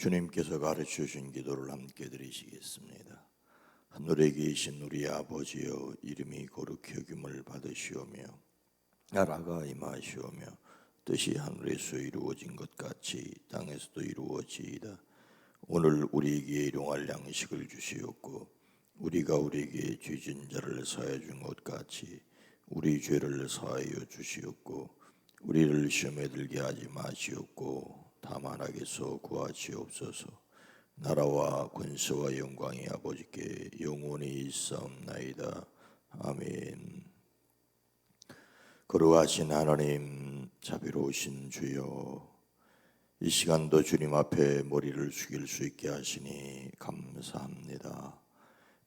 주님께서 가르쳐 주신 기도를 함께 드리시겠습니다. 하늘에 계신 우리 아버지여, 이름이 거룩히 여김을 받으시오며 나라가 임하시오며 뜻이 하늘에서 이루어진 것 같이 땅에서도 이루어지이다. 오늘 우리에게 일용할 양식을 주시옵고 우리가 우리에게 죄진 자를 사하여 준 것 같이 우리 죄를 사하여 주시옵고 우리를 시험에 들게 하지 마시옵고 다만 악에서 구하시옵소서. 나라와 권세와 영광이 아버지께 영원히 있사옵나이다. 아멘. 거룩하신 하나님, 자비로우신 주여, 이 시간도 주님 앞에 머리를 숙일 수 있게 하시니 감사합니다.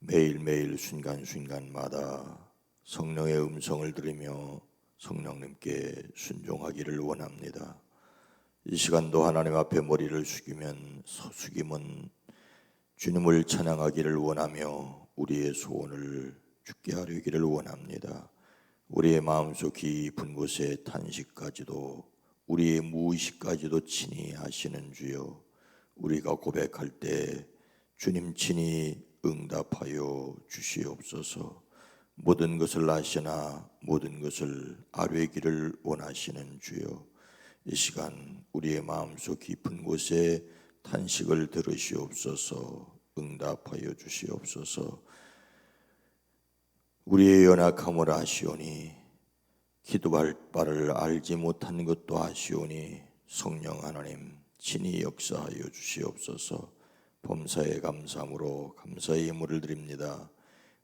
매일매일 순간순간마다 성령의 음성을 들으며 성령님께 순종하기를 원합니다. 이 시간도 하나님 앞에 머리를 숙이면 숙임은 주님을 찬양하기를 원하며 우리의 소원을 주께 하려기를 원합니다. 우리의 마음속 깊은 곳에 탄식까지도 우리의 무의식까지도 친히 아시는 주여, 우리가 고백할 때 주님 친히 응답하여 주시옵소서. 모든 것을 아시나 모든 것을 아뢰기를 원하시는 주여, 이 시간 우리의 마음속 깊은 곳에 탄식을 들으시옵소서. 응답하여 주시옵소서. 우리의 연약함을 아시오니 기도할 바를 알지 못한 것도 아시오니 성령 하나님 친히 역사하여 주시옵소서. 범사에 감사함으로 감사의 예물을 드립니다.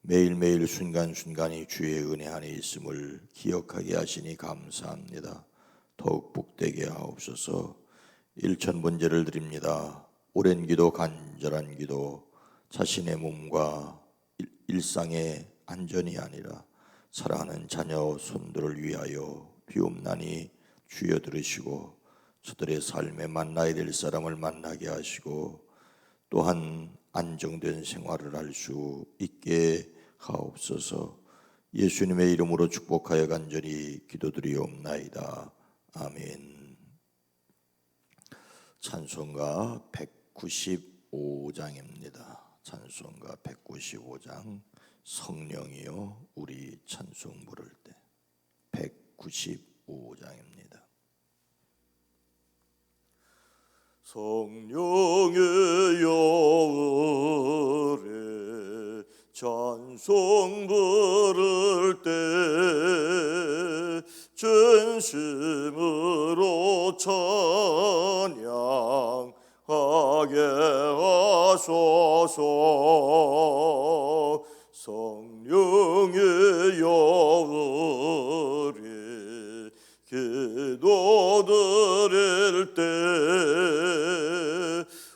매일매일 순간순간이 주의 은혜 안에 있음을 기억하게 하시니 감사합니다. 더욱 복되게 하옵소서. 일천번제를 드립니다. 오랜 기도, 간절한 기도, 자신의 몸과 일상의 안전이 아니라 사랑하는 자녀 손들을 위하여 비옵나니 주여 들으시고 저들의 삶에 만나야 될 사람을 만나게 하시고 또한 안정된 생활을 할 수 있게 하옵소서. 예수님의 이름으로 축복하여 간절히 기도드리옵나이다. 아멘. 찬송가 195장입니다. 찬송가 195장, 성령이여 우리 찬송 부를 때, 195장입니다. 성령의 여울에 찬송 부를 때 전심으로 찬양하게 하소서. 성령의 여울에 기도 드릴 때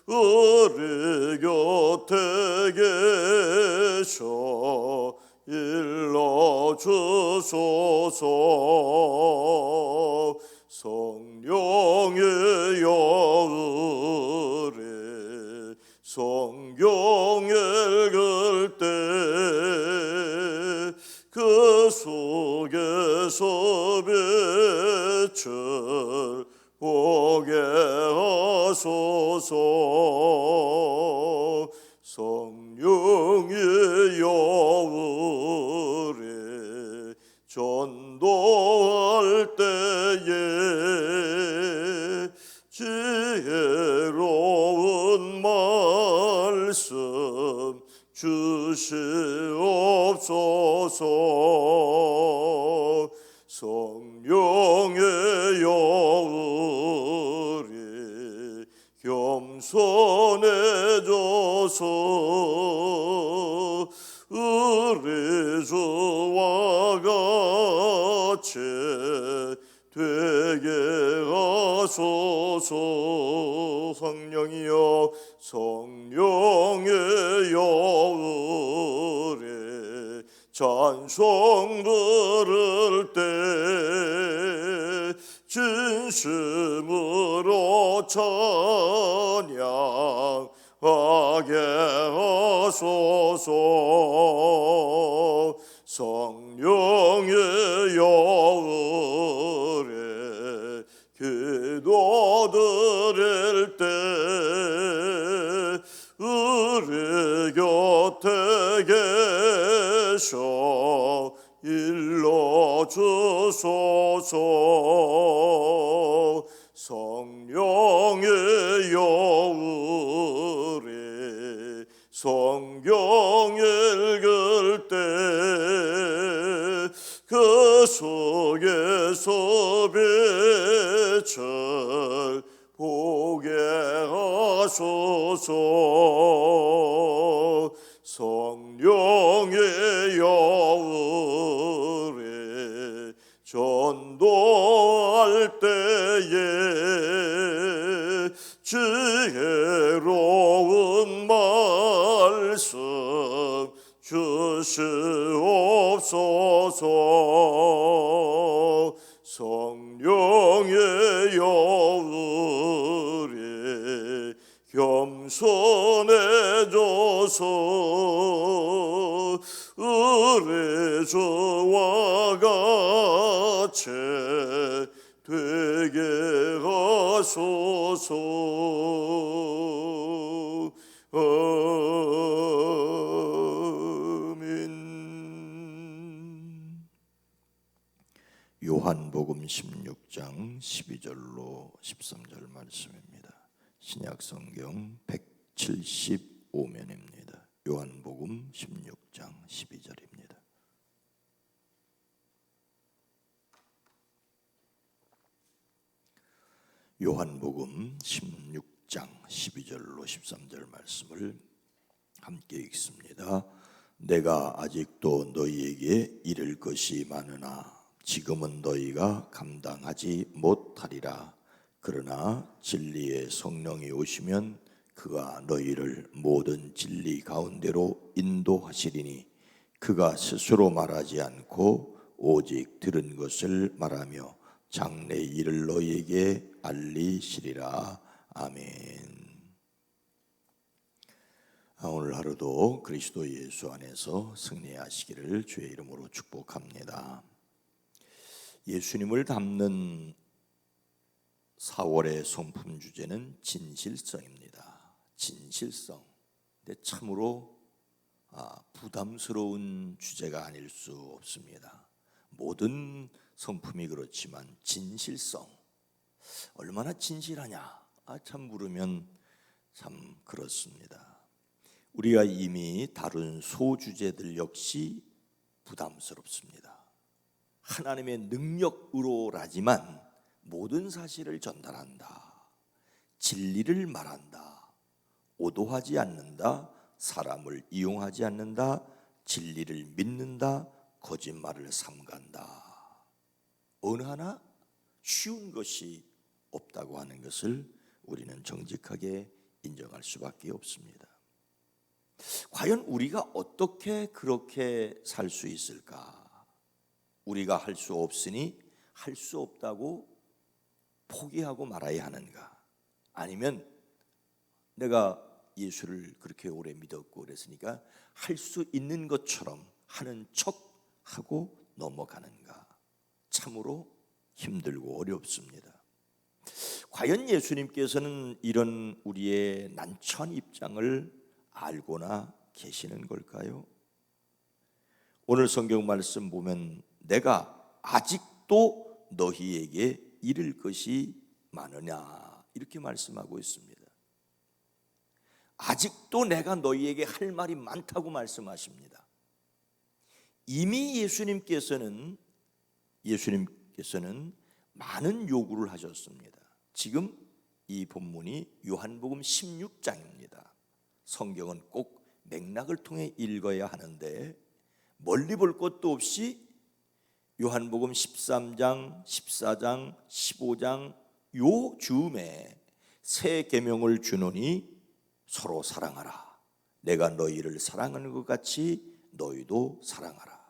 우리 곁에 계셔 일러주소서. 성령의 여울에 성경 읽을 때 그 속에서 빛을 보게 하소서. 성령의 여울에 전도할 때에 지혜로운 말씀 주시옵소서. 성령의 여울에 겸손해져서 우리 주와 같이 되게 하소서. 성령이여 성령의 여울에 찬송 부를 때 진심으로 찬양하게 하소서. 성령의 여울에 기도 드릴 때 일러주소서. 성령의 여울에 성경 읽을 때 그 속에서 빛을 보게 하소서. 성령의 여울에 전도할 때에 지혜로운 말씀 주시옵소서. 성령의 여울에 겸손해져서 의뢰 저와 같이 되게 하소서. 아멘. 요한복음 16장 12절로 13절 말씀입니다. 신약성경 175면입니다. 요한복음 16장 12절입니다. 요한복음 16장 12절로 13절 말씀을 함께 읽습니다. 내가 아직도 너희에게 이를 것이 많으나 지금은 너희가 감당하지 못하리라. 그러나 진리의 성령이 오시면 그가 너희를 모든 진리 가운데로 인도하시리니 그가 스스로 말하지 않고 오직 들은 것을 말하며 장래 일을 너희에게 알리시리라. 아멘. 오늘 하루도 그리스도 예수 안에서 승리하시기를 주의 이름으로 축복합니다. 예수님을 담는 4월의 성품 주제는 진실성입니다. 진실성. 근데 참으로 부담스러운 주제가 아닐 수 없습니다. 모든 성품이 그렇지만 진실성, 얼마나 진실하냐 참 물으면 참 그렇습니다. 우리가 이미 다룬 소주제들 역시 부담스럽습니다. 하나님의 능력으로라지만 모든 사실을 전달한다, 진리를 말한다, 오도하지 않는다, 사람을 이용하지 않는다, 진리를 믿는다, 거짓말을 삼간다. 어느 하나 쉬운 것이 없다고 하는 것을 우리는 정직하게 인정할 수밖에 없습니다. 과연 우리가 어떻게 그렇게 살 수 있을까? 우리가 할 수 없으니 할 수 없다고 포기하고 말아야 하는가? 아니면 내가 예수를 그렇게 오래 믿었고 그랬으니까 할 수 있는 것처럼 하는 척하고 넘어가는가? 참으로 힘들고 어렵습니다. 과연 예수님께서는 이런 우리의 난처한 입장을 알고나 계시는 걸까요? 오늘 성경 말씀 보면 내가 아직도 너희에게 이를 것이 많으냐 이렇게 말씀하고 있습니다. 아직도 내가 너희에게 할 말이 많다고 말씀하십니다. 이미 예수님께서는 많은 요구를 하셨습니다. 지금 이 본문이 요한복음 16장입니다. 성경은 꼭 맥락을 통해 읽어야 하는데 멀리 볼 것도 없이 요한복음 13장, 14장, 15장 요 즈음에 새 계명을 주노니 서로 사랑하라. 내가 너희를 사랑하는 것 같이 너희도 사랑하라.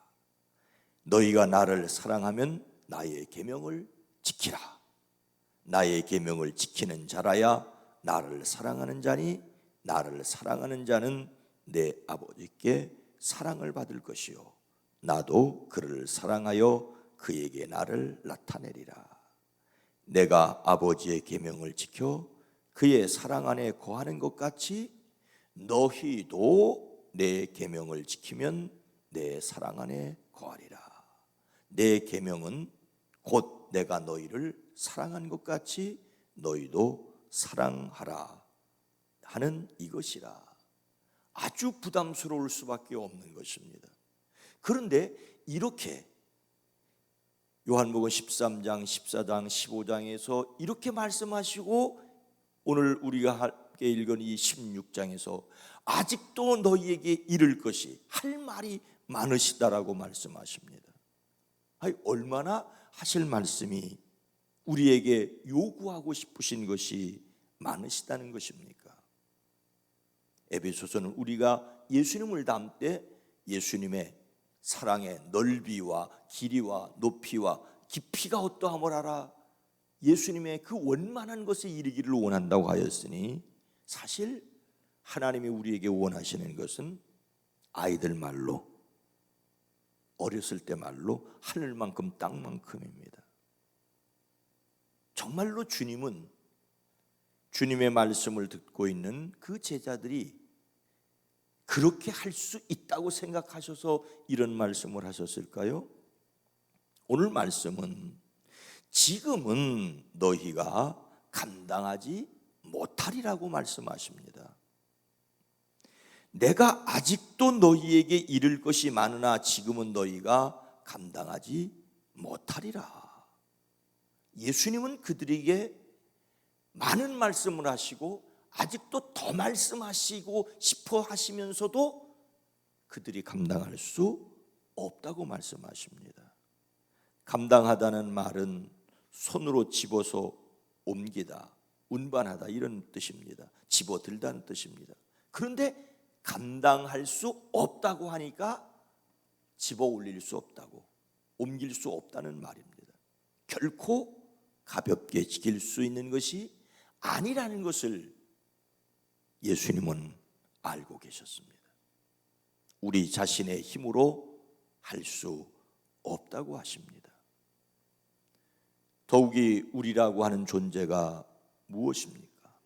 너희가 나를 사랑하면 나의 계명을 지키라. 나의 계명을 지키는 자라야 나를 사랑하는 자니 나를 사랑하는 자는 내 아버지께 사랑을 받을 것이요 나도 그를 사랑하여 그에게 나를 나타내리라. 내가 아버지의 계명을 지켜 그의 사랑 안에 거하는 것 같이 너희도 내 계명을 지키면 내 사랑 안에 거하리라. 내 계명은 곧 내가 너희를 사랑한 것 같이 너희도 사랑하라 하는 이것이라. 아주 부담스러울 수밖에 없는 것입니다. 그런데 이렇게 요한복음 13장, 14장, 15장에서 이렇게 말씀하시고 오늘 우리가 함께 읽은 이 16장에서 아직도 너희에게 이를 것이, 할 말이 많으시다라고 말씀하십니다. 아니, 얼마나 하실 말씀이, 우리에게 요구하고 싶으신 것이 많으시다는 것입니까? 에베소서는 우리가 예수님을 닮을 때 예수님의 사랑의 넓이와 길이와 높이와 깊이가 어떠함을 알아 예수님의 그 원만한 것에 이르기를 원한다고 하였으니, 사실 하나님이 우리에게 원하시는 것은 아이들 말로, 어렸을 때 말로 하늘만큼 땅만큼입니다. 정말로 주님은 주님의 말씀을 듣고 있는 그 제자들이 그렇게 할 수 있다고 생각하셔서 이런 말씀을 하셨을까요? 오늘 말씀은 지금은 너희가 감당하지 못하리라고 말씀하십니다. 내가 아직도 너희에게 이를 것이 많으나 지금은 너희가 감당하지 못하리라. 예수님은 그들에게 많은 말씀을 하시고 아직도 더 말씀하시고 싶어 하시면서도 그들이 감당할 수 없다고 말씀하십니다. 감당하다는 말은 손으로 집어서 옮기다, 운반하다 이런 뜻입니다. 집어들다는 뜻입니다. 그런데 감당할 수 없다고 하니까 집어 올릴 수 없다고, 옮길 수 없다는 말입니다. 결코 가볍게 지킬 수 있는 것이 아니라는 것을 예수님은 알고 계셨습니다. 우리 자신의 힘으로 할 수 없다고 하십니다. 더욱이 우리라고 하는 존재가 무엇입니까?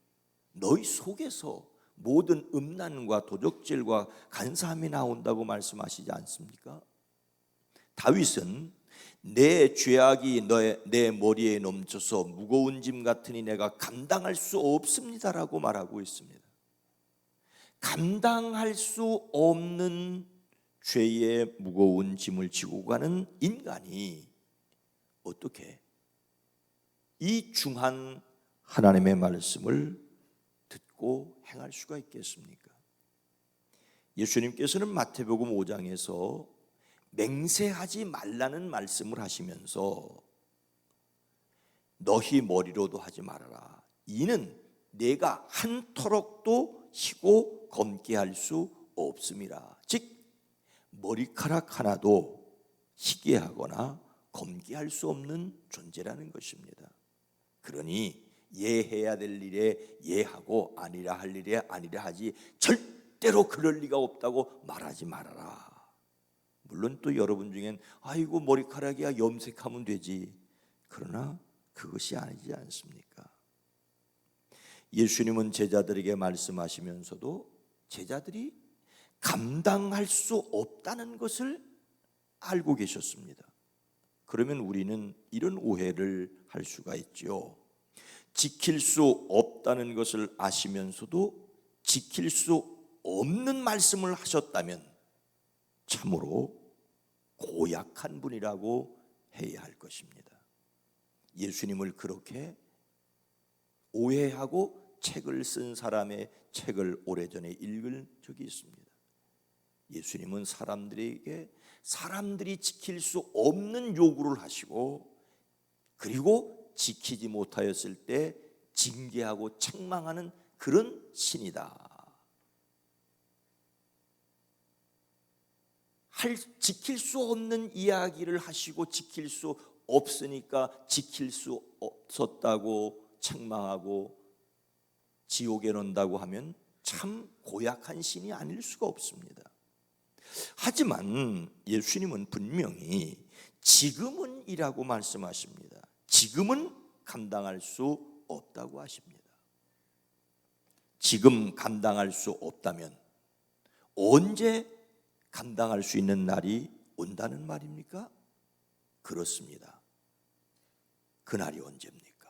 너희 속에서 모든 음란과 도적질과 간사함이 나온다고 말씀하시지 않습니까? 다윗은 내 죄악이 내 머리에 넘쳐서 무거운 짐 같으니 내가 감당할 수 없습니다라고 말하고 있습니다. 감당할 수 없는 죄의 무거운 짐을 지고 가는 인간이 어떻게 이 중한 하나님의 말씀을 듣고 행할 수가 있겠습니까? 예수님께서는 마태복음 5장에서 맹세하지 말라는 말씀을 하시면서 너희 머리로도 하지 말아라. 이는 내가 한 터럭도 희고 검게 할 수 없음이라. 즉 머리카락 하나도 희게 하거나 검게 할 수 없는 존재라는 것입니다. 그러니 예해야 될 일에 예하고 아니라 할 일에 아니라 하지 절대로 그럴 리가 없다고 말하지 말아라. 물론 또 여러분 중엔 아이고 머리카락이야 염색하면 되지. 그러나 그것이 아니지 않습니까? 예수님은 제자들에게 말씀하시면서도 제자들이 감당할 수 없다는 것을 알고 계셨습니다. 그러면 우리는 이런 오해를 할 수가 있죠. 지킬 수 없다는 것을 아시면서도 지킬 수 없는 말씀을 하셨다면 참으로 고약한 분이라고 해야 할 것입니다. 예수님을 그렇게 오해하고 책을 쓴 사람의 책을 오래전에 읽은 적이 있습니다. 예수님은 사람들이 지킬 수 없는 요구를 하시고, 그리고 지키지 못하였을 때 징계하고 책망하는 그런 신이다. 지킬 수 없는 이야기를 하시고 지킬 수 없으니까 지킬 수 없었다고 책망하고 지옥에 넣는다고 하면 참 고약한 신이 아닐 수가 없습니다. 하지만 예수님은 분명히 지금은 이라고 말씀하십니다. 지금은 감당할 수 없다고 하십니다. 지금 감당할 수 없다면 언제 감당할 수 있는 날이 온다는 말입니까? 그렇습니다. 그날이 언제입니까?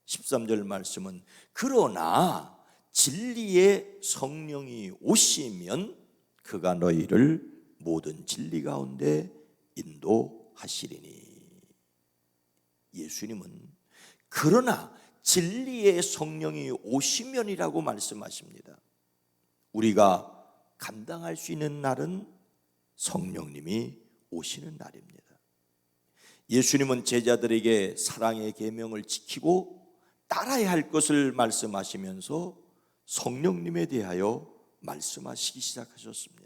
13절 말씀은 그러나 진리의 성령이 오시면 그가 너희를 모든 진리 가운데 인도하시리니. 예수님은 그러나 진리의 성령이 오시면이라고 말씀하십니다. 우리가 감당할 수 있는 날은 성령님이 오시는 날입니다. 예수님은 제자들에게 사랑의 계명을 지키고 따라야 할 것을 말씀하시면서 성령님에 대하여 말씀하시기 시작하셨습니다.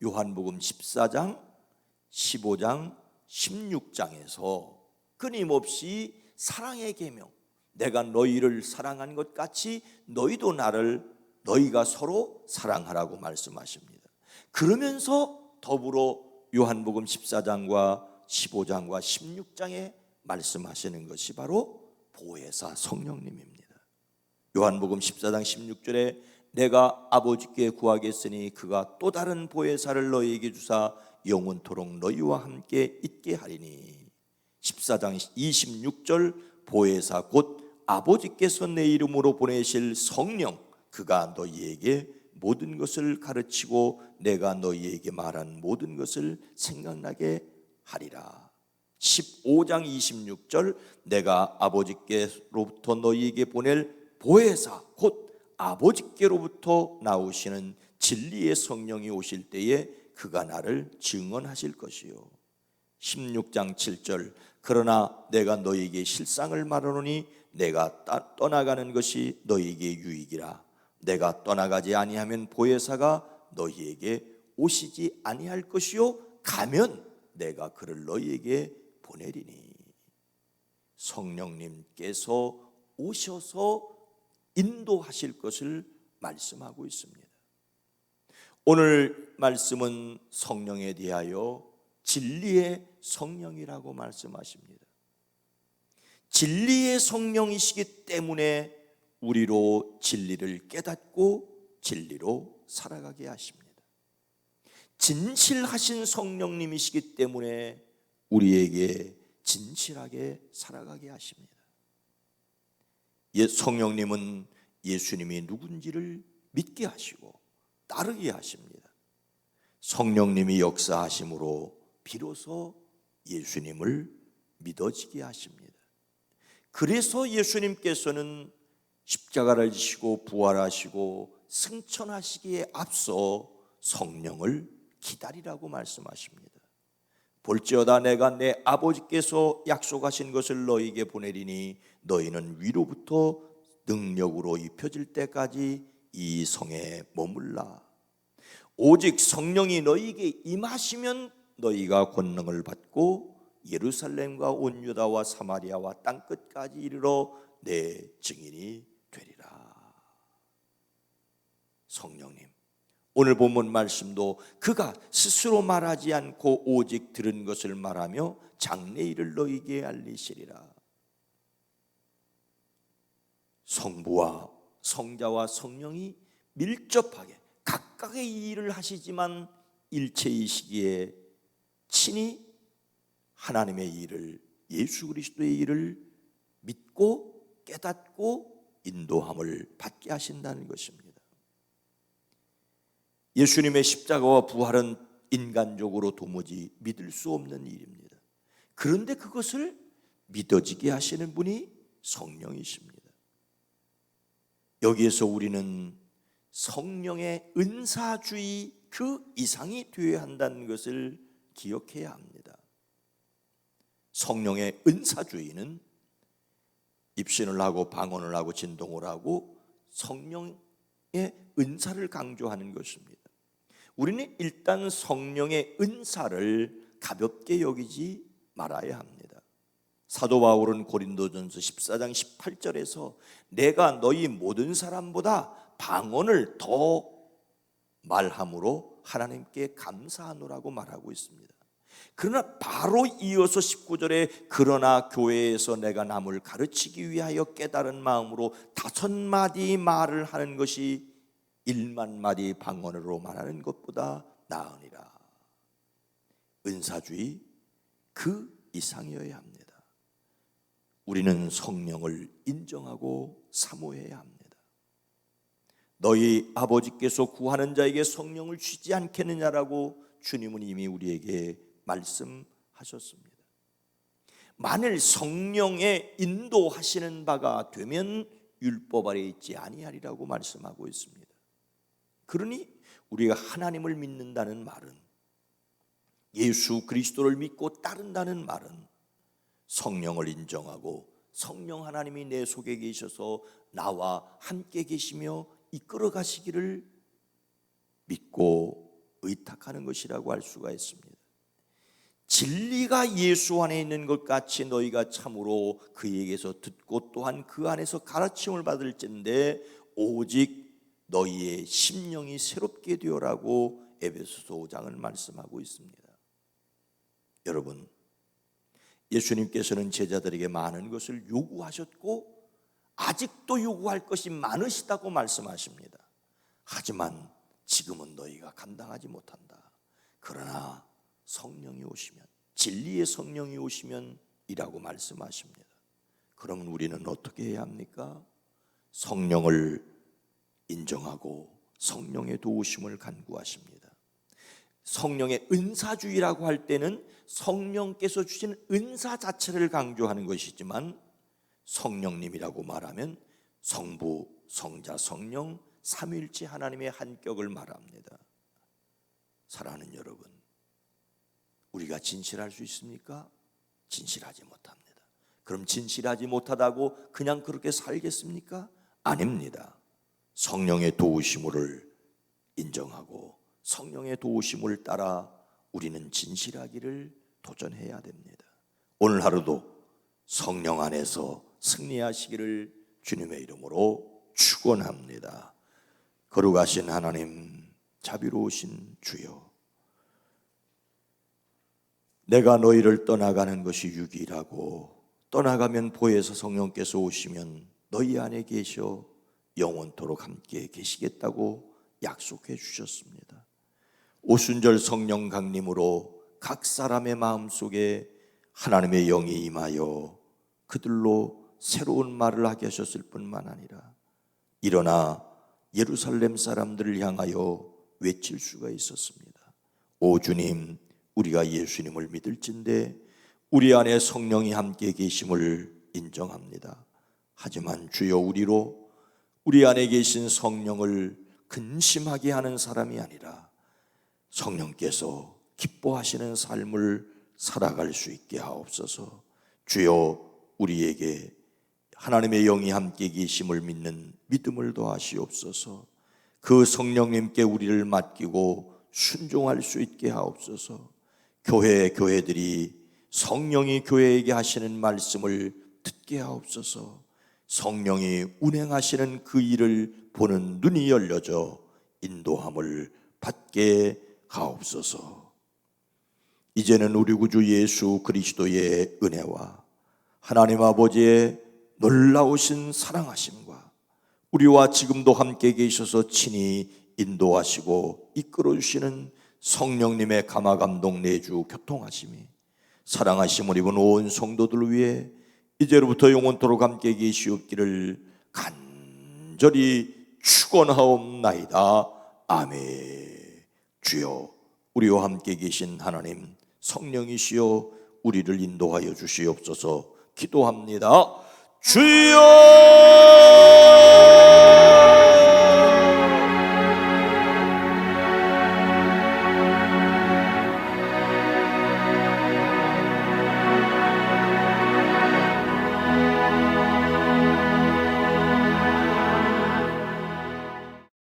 요한복음 14장, 15장, 16장에서 끊임없이 사랑의 계명, 내가 너희를 사랑한 것 같이 너희가 서로 사랑하라고 말씀하십니다. 그러면서 더불어 요한복음 14장과 15장과 16장에 말씀하시는 것이 바로 보혜사 성령님입니다. 요한복음 14장 16절에 내가 아버지께 구하겠으니 그가 또 다른 보혜사를 너희에게 주사 영원토록 너희와 함께 있게 하리니. 14장 26절 보혜사 곧 아버지께서 내 이름으로 보내실 성령 그가 너희에게 모든 것을 가르치고 내가 너희에게 말한 모든 것을 생각나게 하리라. 15장 26절 내가 아버지께로부터 너희에게 보낼 보혜사 곧 아버지께로부터 나오시는 진리의 성령이 오실 때에 그가 나를 증언하실 것이요. 16장 7절 그러나 내가 너희에게 실상을 말하노니 내가 떠나가는 것이 너희에게 유익이라. 내가 떠나가지 아니하면 보혜사가 너희에게 오시지 아니할 것이요 가면 내가 그를 너희에게 보내리니. 성령님께서 오셔서 인도하실 것을 말씀하고 있습니다. 오늘 말씀은 성령에 대하여 진리의 성령이라고 말씀하십니다. 진리의 성령이시기 때문에 우리로 진리를 깨닫고 진리로 살아가게 하십니다. 진실하신 성령님이시기 때문에 우리에게 진실하게 살아가게 하십니다. 성령님은 예수님이 누군지를 믿게 하시고 따르게 하십니다. 성령님이 역사하심으로 비로소 예수님을 믿어지게 하십니다. 그래서 예수님께서는 십자가를 지시고 부활하시고 승천하시기에 앞서 성령을 기다리라고 말씀하십니다. 볼지어다 내가 내 아버지께서 약속하신 것을 너희에게 보내리니 너희는 위로부터 능력으로 입혀질 때까지 이 성에 머물라. 오직 성령이 너희에게 임하시면 너희가 권능을 받고 예루살렘과 온 유다와 사마리아와 땅끝까지 이르러 내 증인이 되리라. 성령님, 오늘 본문 말씀도 그가 스스로 말하지 않고 오직 들은 것을 말하며 장래일을 너희에게 알리시리라. 성부와 성자와 성령이 밀접하게 각각의 일을 하시지만 일체의 시기에 친히 하나님의 일을, 예수 그리스도의 일을 믿고 깨닫고 인도함을 받게 하신다는 것입니다. 예수님의 십자가와 부활은 인간적으로 도무지 믿을 수 없는 일입니다. 그런데 그것을 믿어지게 하시는 분이 성령이십니다. 여기에서 우리는 성령의 은사주의 그 이상이 되어야 한다는 것을 기억해야 합니다. 성령의 은사주의는 입신을 하고 방언을 하고 진동을 하고 성령의 은사를 강조하는 것입니다. 우리는 일단 성령의 은사를 가볍게 여기지 말아야 합니다. 사도 바울은 고린도전서 14장 18절에서 내가 너희 모든 사람보다 방언을 더 말함으로 하나님께 감사하노라고 말하고 있습니다. 그러나 바로 이어서 19절에 그러나 교회에서 내가 남을 가르치기 위하여 깨달은 마음으로 5마디 말을 하는 것이 1만마디 방언으로 말하는 것보다 나으니라. 은사주의, 그 이상이어야 합니다. 우리는 성령을 인정하고 사모해야 합니다. 너희 아버지께서 구하는 자에게 성령을 주지 않겠느냐라고 주님은 이미 우리에게 말씀하셨습니다. 만일 성령의 인도하시는 바가 되면 율법 아래 있지 아니하리라고 말씀하고 있습니다. 그러니 우리가 하나님을 믿는다는 말은, 예수 그리스도를 믿고 따른다는 말은 성령을 인정하고 성령 하나님이 내 속에 계셔서 나와 함께 계시며 이끌어 가시기를 믿고 의탁하는 것이라고 할 수가 있습니다. 진리가 예수 안에 있는 것 같이 너희가 참으로 그에게서 듣고 또한 그 안에서 가르침을 받을진대 오직 너희의 심령이 새롭게 되어라고 에베소서 5장을 말씀하고 있습니다. 여러분, 예수님께서는 제자들에게 많은 것을 요구하셨고 아직도 요구할 것이 많으시다고 말씀하십니다. 하지만 지금은 너희가 감당하지 못한다. 그러나 성령이 오시면, 진리의 성령이 오시면 이라고 말씀하십니다. 그러면 우리는 어떻게 해야 합니까? 성령을 인정하고 성령의 도우심을 간구하십니다. 성령의 은사주의라고 할 때는 성령께서 주신 은사 자체를 강조하는 것이지만, 성령님이라고 말하면 성부, 성자, 성령 삼위일체 하나님의 한격을 말합니다. 사랑하는 여러분, 우리가 진실할 수 있습니까? 진실하지 못합니다. 그럼 진실하지 못하다고 그냥 그렇게 살겠습니까? 아닙니다. 성령의 도우심을 인정하고 성령의 도우심을 따라 우리는 진실하기를 도전해야 됩니다. 오늘 하루도 성령 안에서 승리하시기를 주님의 이름으로 축원합니다. 거룩하신 하나님, 자비로우신 주여, 내가 너희를 떠나가는 것이 유기라고, 떠나가면 보혜사 성령께서 오시면 너희 안에 계셔 영원토록 함께 계시겠다고 약속해 주셨습니다. 오순절 성령 강림으로 각 사람의 마음속에 하나님의 영이 임하여 그들로 새로운 말을 하게 하셨을 뿐만 아니라 일어나 예루살렘 사람들을 향하여 외칠 수가 있었습니다. 오 주님, 우리가 예수님을 믿을진데 우리 안에 성령이 함께 계심을 인정합니다. 하지만 주여, 우리 안에 계신 성령을 근심하게 하는 사람이 아니라 성령께서 기뻐하시는 삶을 살아갈 수 있게 하옵소서. 주여, 우리에게 하나님의 영이 함께 계심을 믿는 믿음을 더하시옵소서. 그 성령님께 우리를 맡기고 순종할 수 있게 하옵소서. 교회들이 성령이 교회에게 하시는 말씀을 듣게 하옵소서. 성령이 운행하시는 그 일을 보는 눈이 열려져 인도함을 받게 하옵소서. 이제는 우리 구주 예수 그리스도의 은혜와 하나님 아버지의 놀라우신 사랑하심과 우리와 지금도 함께 계셔서 친히 인도하시고 이끌어주시는 성령님의 감화감동 내주 교통하심이 사랑하심을 입은 온 성도들 위해 이제로부터 영원토록 함께 계시옵기를 간절히 축원하옵나이다. 아멘. 주여, 우리와 함께 계신 하나님 성령이시여 우리를 인도하여 주시옵소서. 기도합니다. 주여!